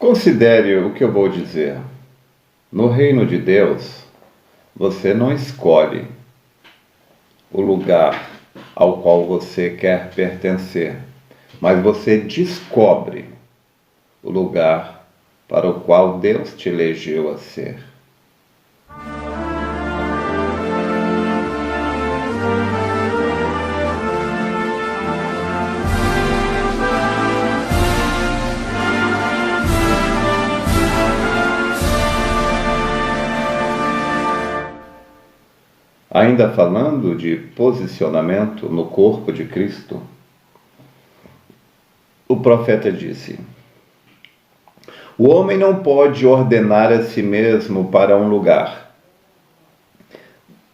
Considere o que eu vou dizer. No reino de Deus, você não escolhe o lugar ao qual você quer pertencer, mas você descobre o lugar para o qual Deus te elegeu a ser. Ainda falando de posicionamento no corpo de Cristo, o profeta disse: o homem não pode ordenar a si mesmo para um lugar.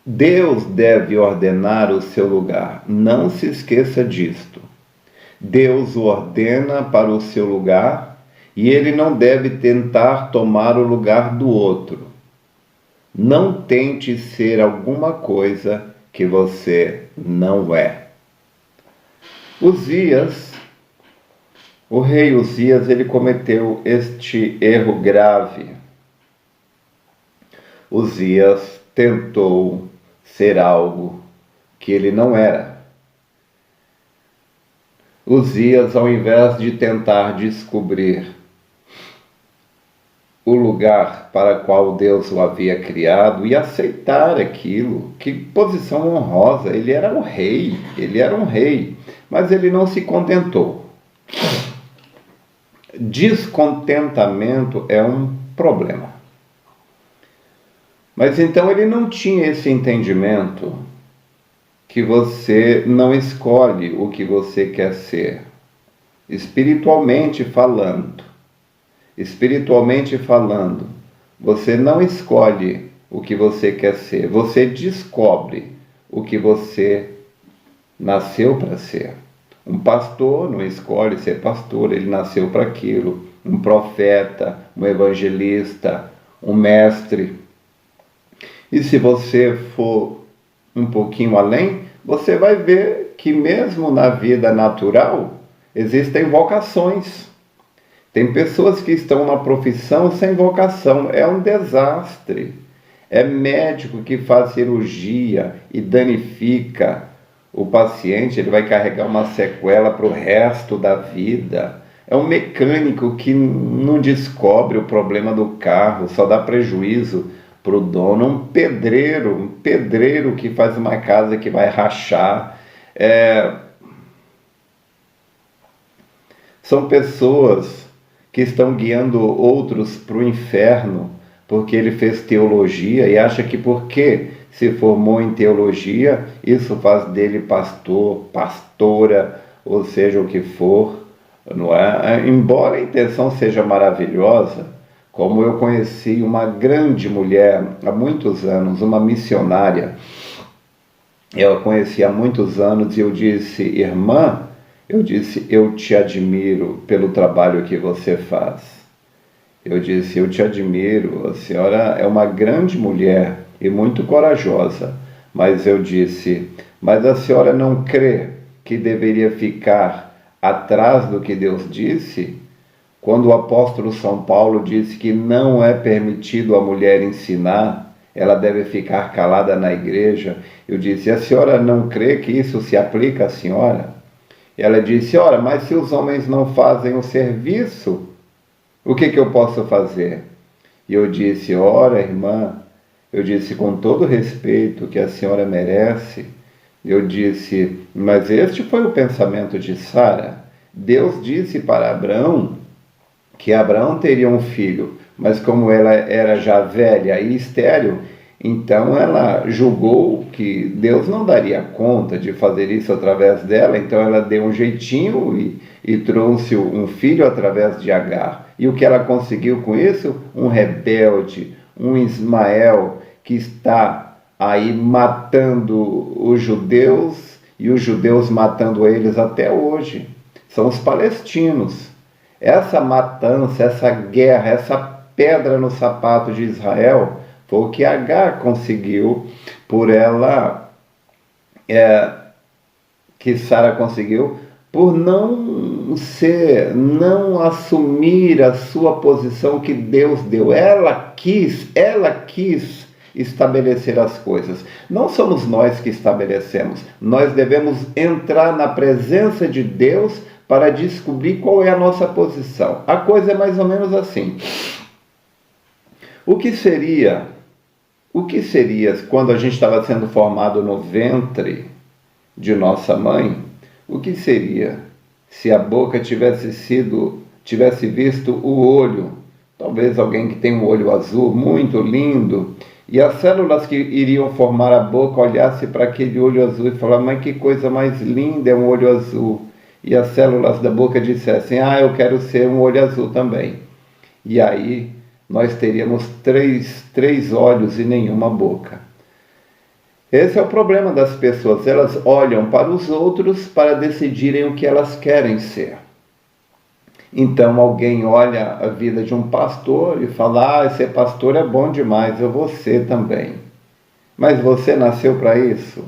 Deus deve ordenar o seu lugar. Não se esqueça disto. Deus o ordena para o seu lugar e ele não deve tentar tomar o lugar do outro. Não tente ser alguma coisa que você não é. O rei Uzias, ele cometeu este erro grave. Uzias tentou ser algo que ele não era. Uzias, ao invés de tentar descobrir o lugar para o qual Deus o havia criado e aceitar aquilo, que posição honrosa, ele era um rei, mas ele não se contentou. Descontentamento é um problema. Mas então ele não tinha esse entendimento que você não escolhe o que você quer ser, espiritualmente falando. Espiritualmente falando, você não escolhe o que você quer ser, você descobre o que você nasceu para ser. Um pastor não escolhe ser pastor, ele nasceu para aquilo. Um profeta, um evangelista, um mestre. E se você for um pouquinho além, você vai ver que mesmo na vida natural existem vocações. Tem pessoas que estão na profissão sem vocação, é um desastre. É médico que faz cirurgia e danifica o paciente, ele vai carregar uma sequela para o resto da vida. É um mecânico que não descobre o problema do carro, só dá prejuízo para o dono. Um pedreiro que faz uma casa que vai rachar. São pessoas que estão guiando outros para o inferno, porque ele fez teologia e acha que porque se formou em teologia, isso faz dele pastor, pastora, ou seja, o que for, não é? Embora a intenção seja maravilhosa, como eu conheci uma grande mulher há muitos anos, uma missionária, eu a conheci há muitos anos e eu disse: irmã, eu te admiro pelo trabalho que você faz. Eu disse: eu te admiro, a senhora é uma grande mulher e muito corajosa. Mas eu disse: mas a senhora não crê que deveria ficar atrás do que Deus disse? Quando o apóstolo São Paulo disse que não é permitido a mulher ensinar, ela deve ficar calada na igreja. Eu disse: a senhora não crê que isso se aplica à senhora? Ela disse: ora, mas se os homens não fazem o serviço, o que eu posso fazer? E eu disse: ora, irmã, eu disse com todo o respeito que a senhora merece, eu disse: mas este foi o pensamento de Sara. Deus disse para Abraão que Abraão teria um filho, mas como ela era já velha e estéril, então ela julgou que Deus não daria conta de fazer isso através dela, então ela deu um jeitinho e trouxe um filho através de Agar. E o que ela conseguiu com isso? Um rebelde, um Ismael que está aí matando os judeus e os judeus matando eles até hoje. São os palestinos. Essa matança, essa guerra, essa pedra no sapato de Israel foi o que Agar conseguiu que Sara conseguiu por não assumir a sua posição que Deus deu. Ela quis estabelecer as coisas. Não somos nós que estabelecemos. Nós devemos entrar na presença de Deus para descobrir qual é a nossa posição. A coisa é mais ou menos assim. O que seria quando a gente estava sendo formado no ventre de nossa mãe? O que seria se a boca tivesse visto o olho? Talvez alguém que tem um olho azul muito lindo, e as células que iriam formar a boca olhasse para aquele olho azul e falasse: mas que coisa mais linda é um olho azul. E as células da boca dissessem: eu quero ser um olho azul também. E aí nós teríamos três olhos e nenhuma boca. Esse é o problema das pessoas. Elas olham para os outros para decidirem o que elas querem ser. Então alguém olha a vida de um pastor e fala: ser pastor é bom demais, eu vou ser também. Mas você nasceu para isso?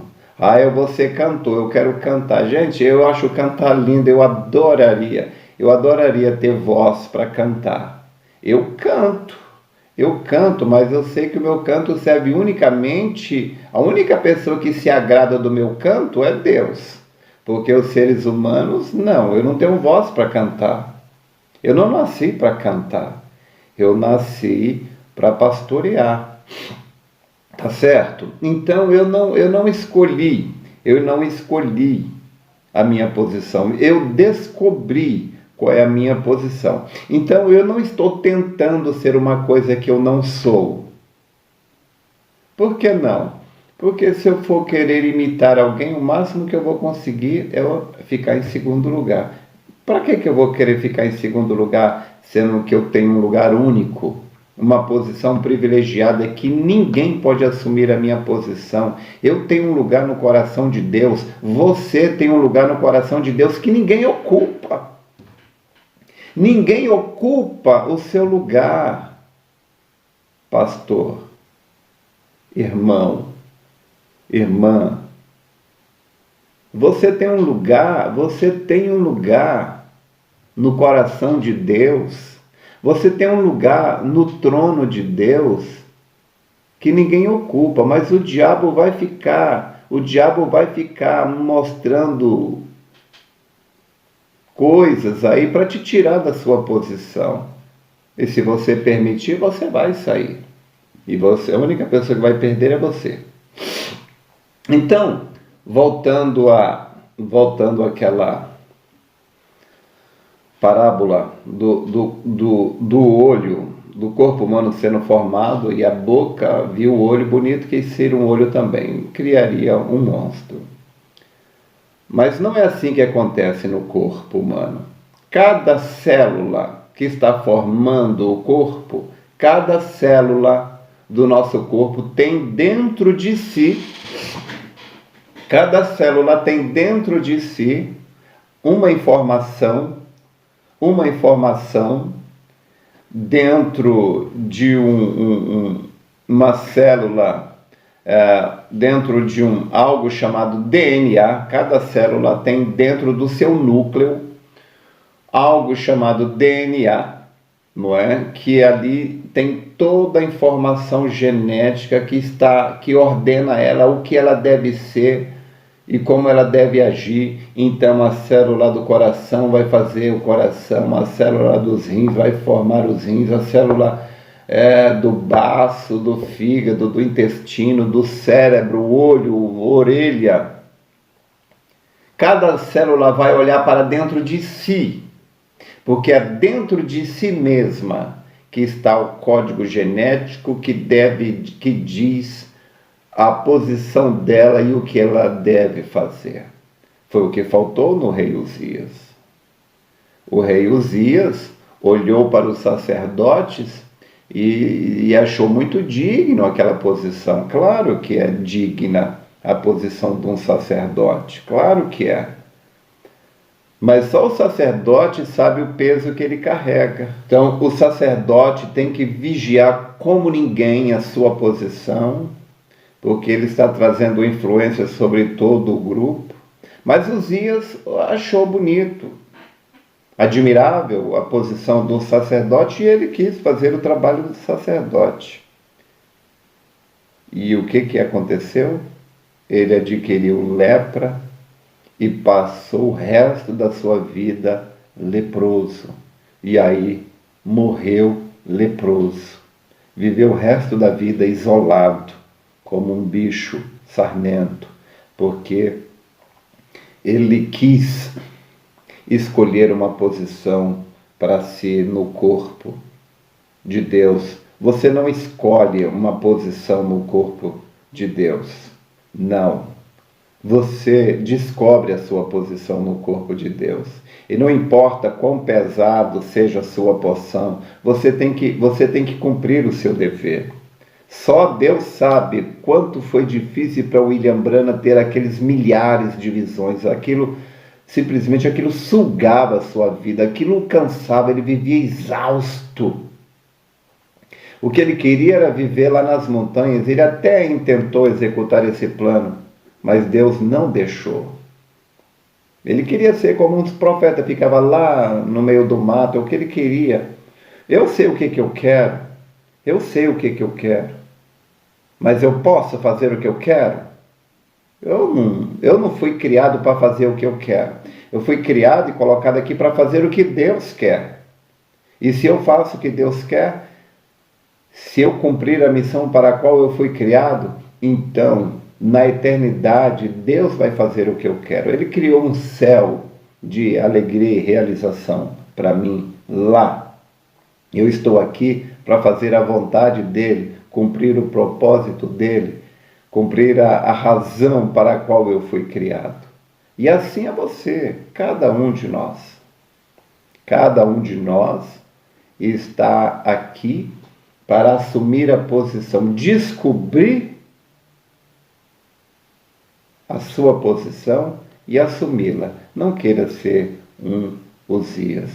Eu vou ser cantor, eu quero cantar. Gente, eu acho cantar lindo, eu adoraria ter voz para cantar. Eu canto, mas eu sei que o meu canto serve unicamente, a única pessoa que se agrada do meu canto é Deus. Porque os seres humanos, não, eu não tenho voz para cantar. Eu não nasci para cantar, eu nasci para pastorear. Tá certo? Então eu não escolhi a minha posição, eu descobri qual é a minha posição. Então eu não estou tentando ser uma coisa que eu não sou. Por que não? Porque se eu for querer imitar alguém, o máximo que eu vou conseguir é ficar em segundo lugar. Para que eu vou querer ficar em segundo lugar, sendo que eu tenho um lugar único? Uma posição privilegiada que ninguém pode assumir a minha posição. Eu tenho um lugar no coração de Deus, você tem um lugar no coração de Deus que ninguém ocupa. Ninguém ocupa o seu lugar, pastor, irmão, irmã. Você tem um lugar no coração de Deus. Você tem um lugar no trono de Deus que ninguém ocupa, mas o diabo vai ficar mostrando coisas aí para te tirar da sua posição. E se você permitir, você vai sair. E a única pessoa que vai perder é você. Então, voltando àquela parábola do olho, do corpo humano sendo formado, e a boca viu o olho bonito, quis ser um olho também, criaria um monstro. Mas não é assim que acontece no corpo humano. Cada célula que está formando o corpo, cada célula do nosso corpo tem dentro de si, uma informação dentro de uma célula, dentro de algo chamado DNA. Cada célula tem dentro do seu núcleo algo chamado DNA, não é? Que ali tem toda a informação genética que ordena ela o que ela deve ser e como ela deve agir. Então a célula do coração vai fazer o coração, a célula dos rins vai formar os rins, a célula do baço, do fígado, do intestino, do cérebro, o olho, a orelha. Cada célula vai olhar para dentro de si, porque é dentro de si mesma que está o código genético que diz a posição dela e o que ela deve fazer. Foi o que faltou no rei Uzias. O rei Uzias olhou para os sacerdotes e achou muito digno aquela posição. Claro que é digna a posição de um sacerdote, claro que é. Mas só o sacerdote sabe o peso que ele carrega. Então o sacerdote tem que vigiar como ninguém a sua posição, porque ele está trazendo influência sobre todo o grupo. Mas Uzias achou bonito, admirável a posição do sacerdote, e ele quis fazer o trabalho do sacerdote. E o que aconteceu? Ele adquiriu lepra e passou o resto da sua vida leproso. E aí morreu leproso. Viveu o resto da vida isolado, como um bicho sarnento, porque ele quis escolher uma posição para si no corpo de Deus. Você não escolhe uma posição no corpo de Deus. Não. Você descobre a sua posição no corpo de Deus. E não importa quão pesado seja a sua porção, você tem que cumprir o seu dever. Só Deus sabe quanto foi difícil para William Branham ter aqueles milhares de visões. Simplesmente aquilo sugava a sua vida, aquilo cansava, ele vivia exausto. O que ele queria era viver lá nas montanhas. Ele até tentou executar esse plano, mas Deus não deixou. Ele queria ser como um dos profetas, ficava lá no meio do mato, é o que ele queria. Eu sei o que eu quero, eu sei o que eu quero, mas eu posso fazer o que eu quero? Eu não fui criado para fazer o que eu quero. Eu fui criado e colocado aqui para fazer o que Deus quer. E se eu faço o que Deus quer, se eu cumprir a missão para a qual eu fui criado, então, na eternidade, Deus vai fazer o que eu quero. Ele criou um céu de alegria e realização para mim lá. Eu estou aqui para fazer a vontade dele, cumprir o propósito dele, cumprir a razão para a qual eu fui criado. E assim é você, cada um de nós. Cada um de nós está aqui para assumir a posição, descobrir a sua posição e assumi-la. Não queira ser um Uzias.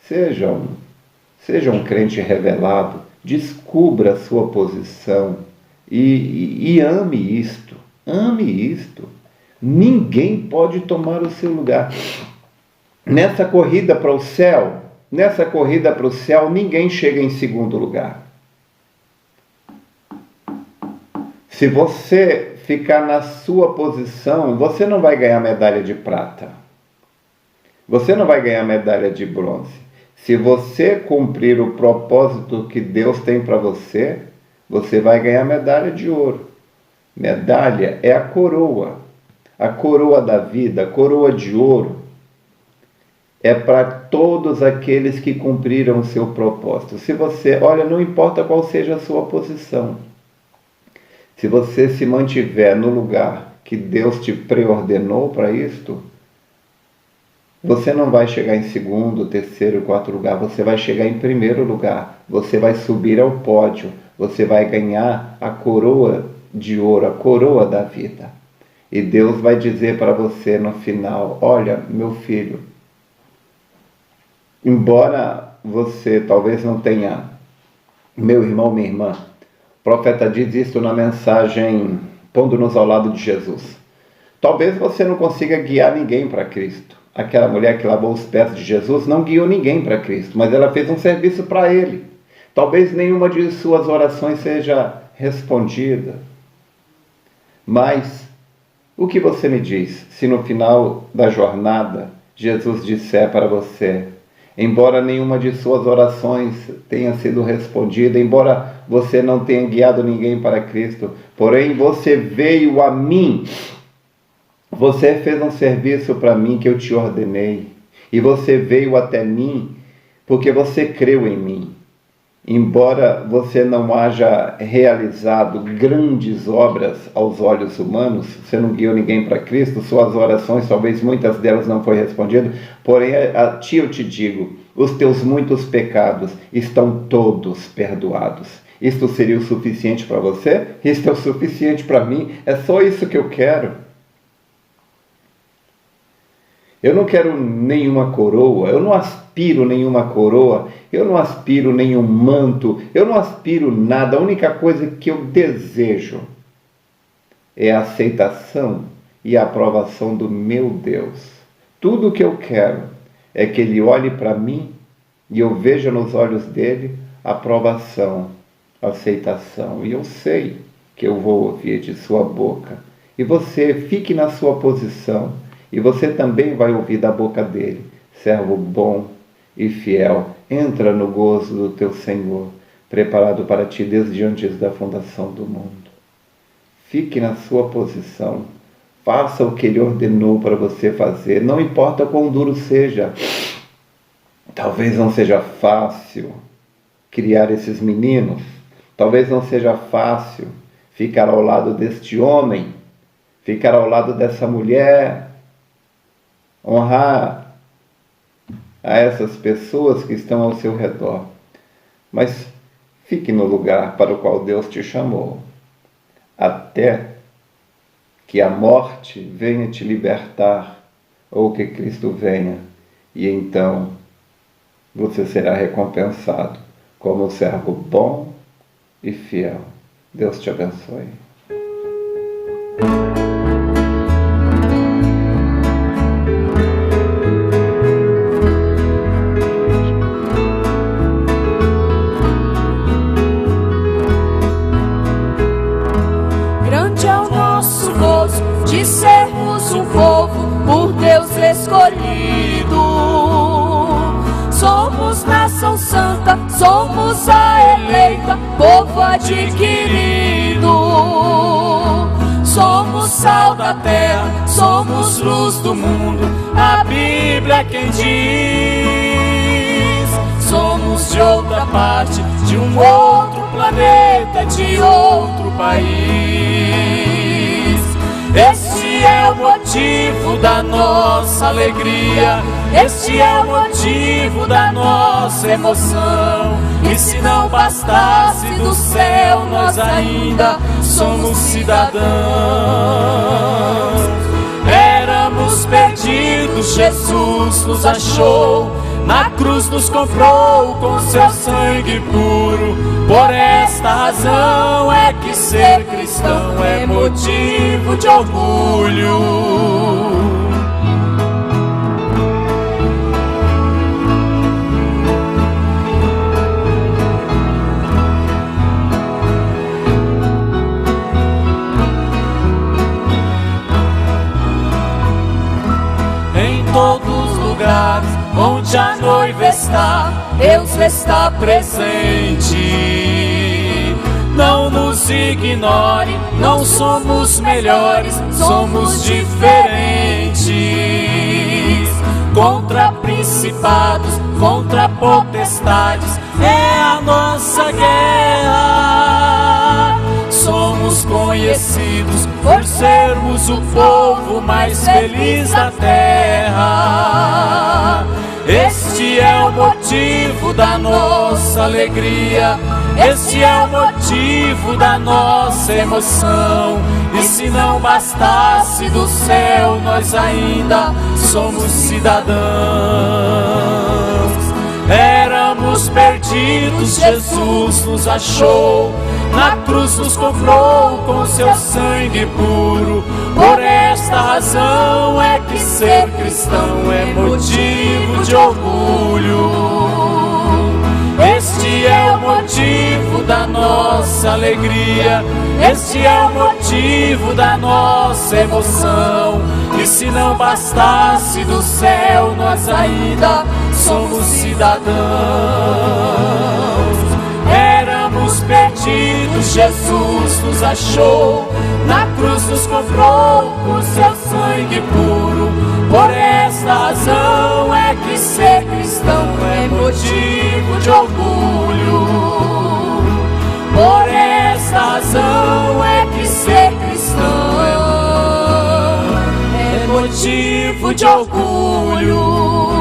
Seja um crente revelado, descubra a sua posição e ame isto. Ame isto. Ninguém pode tomar o seu lugar. Nessa corrida para o céu, ninguém chega em segundo lugar. Se você ficar na sua posição, você não vai ganhar medalha de prata. Você não vai ganhar medalha de bronze. Se você cumprir o propósito que Deus tem para você, você vai ganhar medalha de ouro. Medalha é a coroa da vida, a coroa de ouro. É para todos aqueles que cumpriram o seu propósito. Não importa qual seja a sua posição. Se você se mantiver no lugar que Deus te preordenou para isto, você não vai chegar em segundo, terceiro, quarto lugar, você vai chegar em primeiro lugar. Você vai subir ao pódio, você vai ganhar a coroa de ouro, a coroa da vida. E Deus vai dizer para você no final: olha, meu filho, embora você talvez não tenha, meu irmão, minha irmã, o profeta diz isso na mensagem Pondo-nos ao Lado de Jesus. Talvez você não consiga guiar ninguém para Cristo. Aquela mulher que lavou os pés de Jesus não guiou ninguém para Cristo, mas ela fez um serviço para Ele. Talvez nenhuma de suas orações seja respondida. Mas o que você me diz se no final da jornada Jesus disser para você: embora nenhuma de suas orações tenha sido respondida, embora você não tenha guiado ninguém para Cristo, porém você veio a mim, você fez um serviço para mim que eu te ordenei, e você veio até mim porque você creu em mim. Embora você não haja realizado grandes obras aos olhos humanos, você não guiou ninguém para Cristo, suas orações, talvez muitas delas não foram respondidas, porém a ti eu te digo, os teus muitos pecados estão todos perdoados. Isto seria o suficiente para você? Isto é o suficiente para mim? É só isso que eu quero. Eu não quero nenhuma coroa, eu não aspiro nenhuma coroa, eu não aspiro nenhum manto, eu não aspiro nada. A única coisa que eu desejo é a aceitação e a aprovação do meu Deus. Tudo o que eu quero é que Ele olhe para mim e eu veja nos olhos dele aprovação, aceitação. E eu sei que eu vou ouvir de sua boca. E você fique na sua posição e você também vai ouvir da boca dele: servo bom e fiel, entra no gozo do teu Senhor, preparado para ti desde antes da fundação do mundo. Fique na sua posição, faça o que Ele ordenou para você fazer, não importa quão duro seja. Talvez não seja fácil criar esses meninos, talvez não seja fácil ficar ao lado deste homem, ficar ao lado dessa mulher, honrar a essas pessoas que estão ao seu redor. Mas fique no lugar para o qual Deus te chamou, até que a morte venha te libertar, ou que Cristo venha, e então você será recompensado como um servo bom e fiel. Deus te abençoe. Grande é o nosso gozo de sermos um povo por Deus escolhido. Somos nação santa, somos a eleita, povo adquirido. Somos sal da terra, somos luz do mundo, a Bíblia é quem diz. Somos de outra parte, de um outro planeta, de outro país. Este é o motivo da nossa alegria, este é o motivo da nossa emoção. E se não bastasse do céu, nós ainda somos cidadãos. Éramos perdidos, Jesus nos achou, na cruz nos comprou com seu sangue puro. Por esta razão é que ser cristão é motivo de orgulho. Em todos os lugares onde a noiva está, Deus está presente. Não nos ignore, não somos melhores, somos diferentes. Contra principados, contra potestades, é a nossa guerra. Somos conhecidos por sermos o povo mais feliz da terra. Este é o motivo da nossa alegria, este é o motivo da nossa emoção. E se não bastasse do céu, nós ainda somos cidadãos. Éramos perdidos, Jesus nos achou, na cruz nos comprou com seu sangue puro. Por esta razão é que ser cristão é motivo de orgulho. Este é o motivo da nossa alegria, este é o motivo da nossa emoção. E se não bastasse do céu, nós ainda somos cidadãos. Éramos perdidos, Jesus nos achou, na cruz nos comprou com seu sangue puro. Por esta razão é que ser cristão é motivo de orgulho. Por esta razão é que ser cristão é motivo de orgulho.